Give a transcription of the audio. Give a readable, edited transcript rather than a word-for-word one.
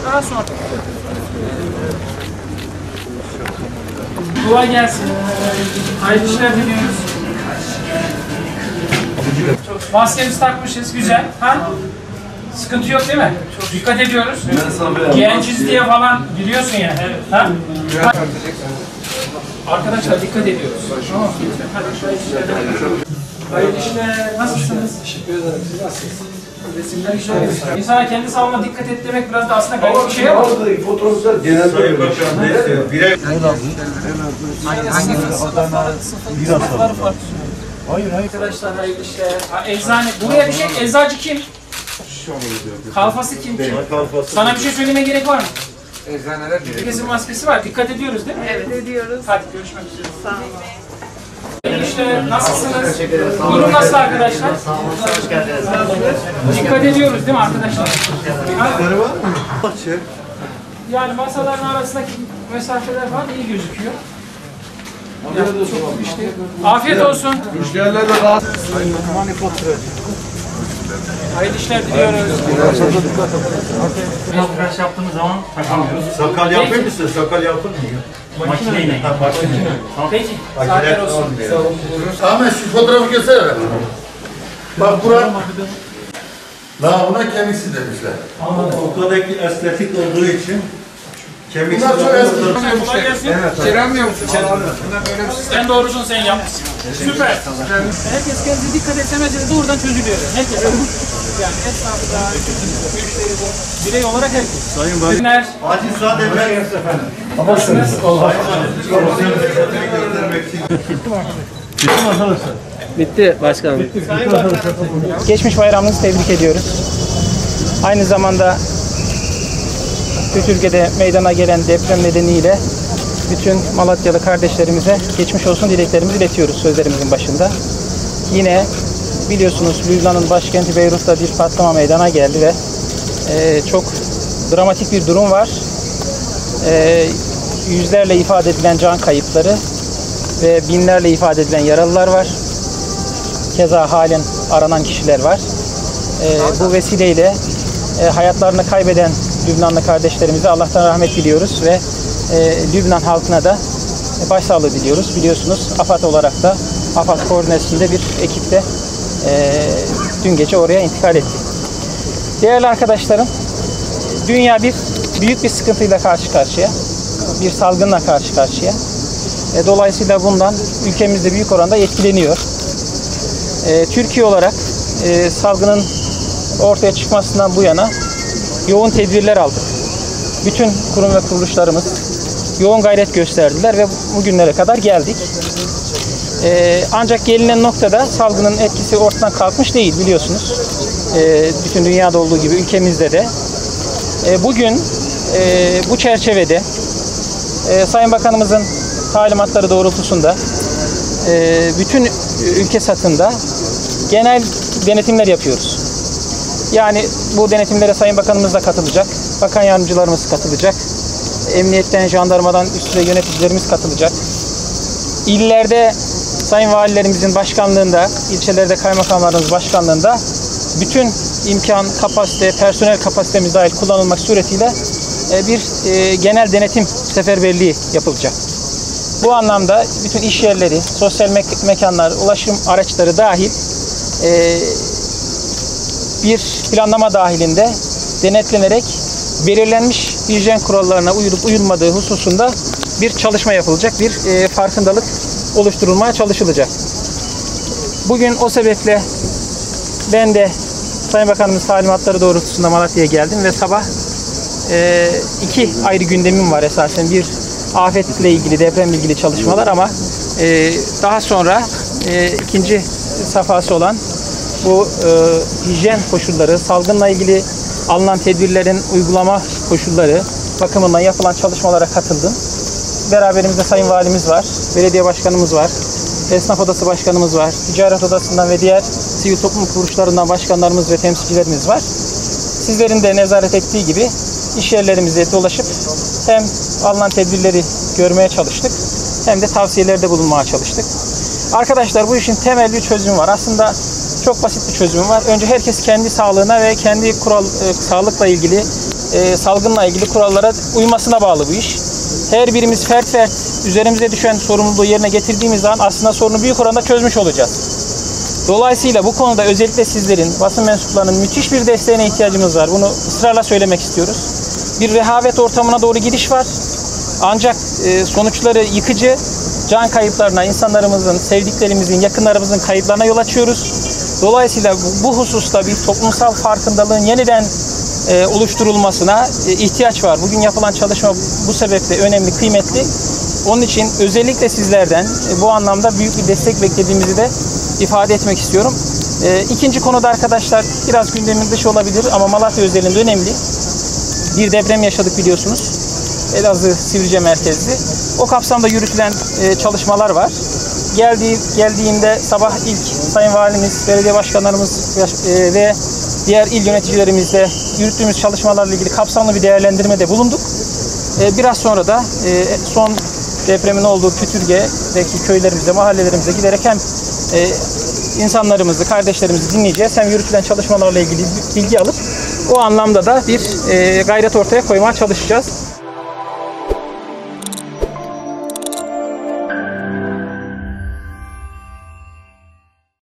Daha sonra. Kolay gelsin. Hayırlı işler diliyoruz. Maskemizi takmışız, güzel. Ha? Sıkıntı yok değil mi? Dikkat ediyoruz. Genciz diye falan biliyorsun yani. Ha? Arkadaşlar dikkat ediyoruz. Tamam. Hayırlı işler. Nasılsınız? Teşekkür ederim. Siz nasılsınız? Resimler işler. İnsana kendi sağlığına dikkat et demek biraz da aslında garip bir şey ama. Fotoğraflar genelde Sayın Başkan neyse birer Hayır. Arkadaşlar hayırlı işler. Eczane. Buraya bir şey. Eczacı kim? Kalfası kim? Sana bir şey söyleme gerek var mı? Eczaneler Herkesin maskesi var. Dikkat ediyoruz değil mi? Evet ediyoruz. Hadi görüşmek üzere. Sağ olun. Hayırlı işler. Nasılsınız? Durum nasıl arkadaşlar? Dikkat ediyoruz değil mi arkadaşlar? Yani masaların arasındaki mesafeler falan iyi gözüküyor. Afiyet olsun. müşteriler de rahat. Hayırlı işler diliyoruz. Tıraş yaptığımız zaman takamıyoruz. sakal yapıyor musun? Sakal yapın mı? Makineyle. Peki. Saatler olsun. Ahmet şu fotoğrafı göster. Bak bura. Buna kemiksiz demişler. Ortadaki estetik olduğu için kemiksiz Bunlar çok eski. Kolay gelsin. Çeviremiyor musun? En doğrusunu sen yapmışsın. Süper. Herkes kendine dikkat etse mesele doğrudan çözülüyor. Herkes. Yani esnafı da, müşteri de, birey olarak herkes. Sayın Valim. Acil müsaade eder efendim. Nasılsınız? Bitti başkanım. Geçmiş bayramınızı tebrik ediyoruz. Aynı zamanda Türkiye'de meydana gelen deprem nedeniyle bütün Malatyalı kardeşlerimize geçmiş olsun dileklerimizi iletiyoruz sözlerimizin başında. Yine biliyorsunuz Lübnan'ın başkenti Beyrut'ta bir patlama meydana geldi ve çok dramatik bir durum var. Yüzlerle ifade edilen can kayıpları ve binlerle ifade edilen yaralılar var. Keza halen aranan kişiler var. Bu vesileyle hayatlarını kaybeden Lübnanlı kardeşlerimize Allah'tan rahmet diliyoruz ve Lübnan halkına da başsağlığı diliyoruz. Biliyorsunuz AFAD olarak da AFAD koordinasyonunda bir ekip de dün gece oraya intikal etti. Değerli arkadaşlarım, dünya büyük bir sıkıntıyla karşı karşıya, bir salgınla karşı karşıya. Dolayısıyla bundan ülkemiz de büyük oranda etkileniyor. Türkiye olarak salgının ortaya çıkmasından bu yana yoğun tedbirler aldık. Bütün kurum ve kuruluşlarımız yoğun gayret gösterdiler ve bugünlere kadar geldik. Ancak gelinen noktada salgının etkisi ortadan kalkmış değil biliyorsunuz. Bütün dünyada olduğu gibi ülkemizde de. Bugün bu çerçevede Sayın Bakanımızın talimatları doğrultusunda bütün ülke satında genel denetimler yapıyoruz. Yani bu denetimlere Sayın Bakanımız da katılacak, bakan yardımcılarımız katılacak, emniyetten, jandarmadan üst düzey yöneticilerimiz katılacak. İllerde Sayın Valilerimizin başkanlığında, ilçelerde kaymakamlarımız başkanlığında bütün imkan, kapasite, personel kapasitemiz dahil kullanılmak suretiyle bir genel denetim seferberliği yapılacak. Bu anlamda bütün iş yerleri, sosyal mekanlar, ulaşım araçları dahil bir planlama dahilinde denetlenerek belirlenmiş hijyen kurallarına uyulup uyulmadığı hususunda bir çalışma yapılacak, bir farkındalık oluşturulmaya çalışılacak. Bugün o sebeple ben de Sayın Bakanımız talimatları doğrultusunda Malatya'ya geldim ve sabah iki ayrı gündemim var esasen. Bir afetle ilgili, depremle ilgili çalışmalar ama daha sonra ikinci safhası olan bu hijyen koşulları, salgınla ilgili alınan tedbirlerin uygulama koşulları bakımından yapılan çalışmalara katıldım. Beraberimizde Sayın Valimiz var, belediye başkanımız var, esnaf odası başkanımız var, ticaret odasından ve diğer sivil toplum kuruluşlarından başkanlarımız ve temsilcilerimiz var. Sizlerin de nezaret ettiği gibi iş yerlerimize dolaşıp hem alınan tedbirleri görmeye çalıştık hem de tavsiyelerde bulunmaya çalıştık. Arkadaşlar bu işin temel bir çözümü var. Aslında çok basit bir çözümü var. Önce herkes kendi sağlığına ve kendi sağlıkla ilgili, salgınla ilgili kurallara uymasına bağlı bu iş. Her birimiz fert üzerimize düşen sorumluluğu yerine getirdiğimiz zaman aslında sorunu büyük oranda çözmüş olacağız. Dolayısıyla bu konuda özellikle sizlerin, basın mensuplarının müthiş bir desteğine ihtiyacımız var. Bunu ısrarla söylemek istiyoruz. Bir rehavet ortamına doğru gidiş var. Ancak sonuçları yıkıcı, can kayıplarına, insanlarımızın, sevdiklerimizin, yakınlarımızın kayıplarına yol açıyoruz. Dolayısıyla bu hususta bir toplumsal farkındalığın yeniden oluşturulmasına ihtiyaç var. Bugün yapılan çalışma bu sebeple önemli, kıymetli. Onun için özellikle sizlerden bu anlamda büyük bir destek beklediğimizi de ifade etmek istiyorum. İkinci konuda arkadaşlar biraz gündemin dışı olabilir ama Malatya özelinde önemli. Bir deprem yaşadık biliyorsunuz. Elazığ Sivrice merkezli. O kapsamda yürütülen çalışmalar var. Geldiğinde sabah ilk Sayın Valimiz, belediye başkanlarımız ve diğer il yöneticilerimizle yürüttüğümüz çalışmalarla ilgili kapsamlı bir değerlendirmede bulunduk. Biraz sonra da son depremin olduğu Kütürge'deki köylerimize, mahallelerimize giderek hem insanlarımızı, kardeşlerimizi dinleyeceğiz. Hem yürütülen çalışmalarla ilgili bilgi alıp o anlamda da bir gayret ortaya koymaya çalışacağız.